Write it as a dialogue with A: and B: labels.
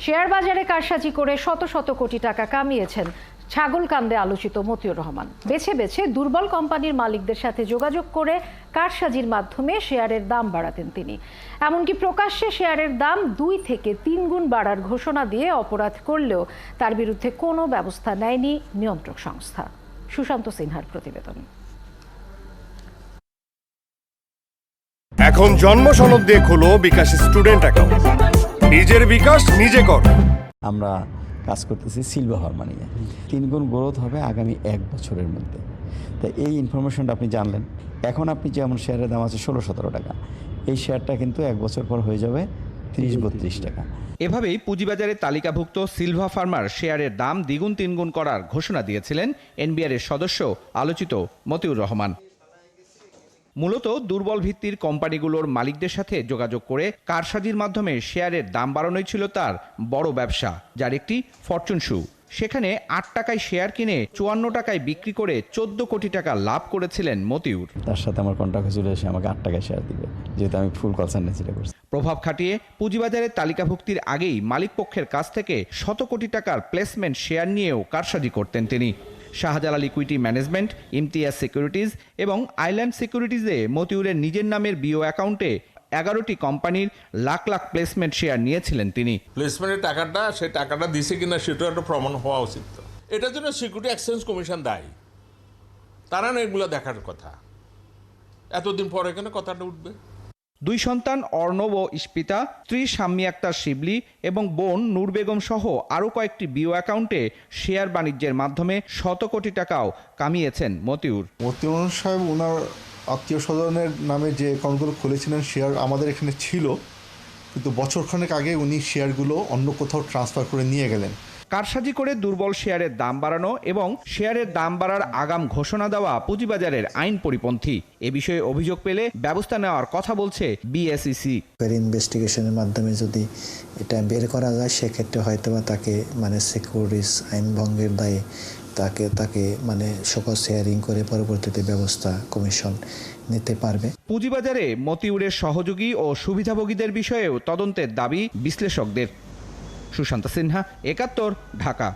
A: Share বাজারে কারসাজি করে শত শত কোটি টাকা কামিয়েছেন ছাগলকান্দে আলোচিত মতিউর রহমান। বেছে বেছে দুর্বল কোম্পানির মালিকদের সাথে যোগাযোগ করে কারসাজির মাধ্যমে শেয়ারের দাম বাড়াতেন তিনি। এমনকি প্রকাশ্যে শেয়ারের দাম 2 থেকে 3 গুণ বাড়ার ঘোষণা দিয়ে অপরাধ করলেও তার বিরুদ্ধে কোনো ব্যবস্থা নেয়নি নিয়ন্ত্রক সংস্থা। সুশান্ত সিনহার প্রতিবেদন।
B: এখন জন্ম সনদ দিয়ে খোলো বিকাশ স্টুডেন্ট অ্যাকাউন্ট। নিজের বিকাশ নিজে কর।
C: আমরা কাজ করতেছি সিলভার হারমানিয়ে 3 গুণ গ্রোথ হবে আগামী 1 বছরের মধ্যে। তাই এই ইনফরমেশনটা আপনি জানলেন। এখন আপনি যেমন শেয়ারের দাম আছে 16-17 টাকা, এই শেয়ারটা কিন্তু 1 বছর পর হয়ে যাবে 30-32 টাকা।
D: এভাবেই পুঁজিবাজারে তালিকাভুক্ত সিলভা ফার্মার শেয়ারের দাম দ্বিগুণ 3 গুণ করার ঘোষণা দিয়েছিলেন এনবিআর এর সদস্য আলোচিত মতিউর রহমান। মূলত দুর্বল ভিত্তির কোম্পানিগুলোর মালিকদের সাথে যোগাযোগ করে কারসাজির মাধ্যমে শেয়ারের দাম বাড়ানোই ছিল তার বড় ব্যবসা, যার একটি ফরচুন শু। সেখানে 8 টাকায় শেয়ার কিনে 54 টাকায় বিক্রি করে 14 কোটি টাকা লাভ করেছিলেন মতিউর।
C: তার সাথে আমার কন্ট্রাক্ট হয়েছিল সে আমাকে 8 টাকায় শেয়ার দিবে, যেহেতু আমি ফুল কনসালটেন্সিটা করছি।
D: প্রভাব খাটিয়ে পুঁজিবাজারে তালিকাভুক্তির আগেই মালিক পক্ষের কাছ থেকে শত কোটি টাকার প্লেসমেন্ট শেয়ার নিয়েও কারসাজি করতেন তিনি। Shahjalal equity management, Imtiaz securities এবং আইল্যান্ড সিকিউরিটিজে মতিউরের নিজের নামের বিও অ্যাকাউন্টে 11টি কোম্পানির লাখ লাখ প্লেসমেন্ট শেয়ার নিয়েছিলেন তিনি।
E: প্লেসমেন্টের টাকাটা সেই টাকাটা দিছে কিনা সেটা একটা প্রমাণ হওয়া উচিত। এটার জন্য সিকিউরিটি এক্সচেঞ্জ কমিশন দায়ী, তারা না এগুলো দেখার কথা। এতদিন পরে কেন কথাটা উঠবে?
D: 2 সন্তান অর্ণব ও ইস্পিতা, স্ত্রী শাম্মী আক্তার শিবলি এবং বোন নূর বেগম সহ আরও কয়েকটি বিও অ্যাকাউন্টে শেয়ার বাণিজ্যের মাধ্যমে শত কোটি টাকাও কামিয়েছেন মতিউর।
F: মতিউর সাহেব ওনার আত্মীয় স্বজনের নামে যে অ্যাকাউন্টগুলো খুলেছিলেন শেয়ার আমাদের এখানে ছিল, কিন্তু বছরখানেক আগে উনি শেয়ারগুলো অন্য কোথাও ট্রান্সফার করে নিয়ে গেলেন।
D: কারসাজি করে দুর্বল শেয়ারের দাম বাড়ানো এবং শেয়ারের দাম বাড়ার আগাম ঘোষণা দেওয়া পুঁজিবাজারের আইন পরিপন্থী। এ বিষয়ে অভিযোগ পেলে ব্যবস্থা নেওয়ার কথা বলছে বিএসইসি।
G: ইনভেস্টিগেশনের মাধ্যমে যদি এটা বের করা যায় সেক্ষেত্রে হয়তোবা তাকে সিকিউরিটিজ আইন ভঙ্গের দায়ে তাকে সকল শেয়ারিং করে পরবর্তীতে ব্যবস্থা কমিশন নিতে পারবে।
D: পুঁজিবাজারে মতিউরের সহযোগী ও সুবিধাভোগীদের বিষয়েও তদন্তের দাবি বিশ্লেষকদের। সুশান্ত সিনহা, 71, ঢাকা।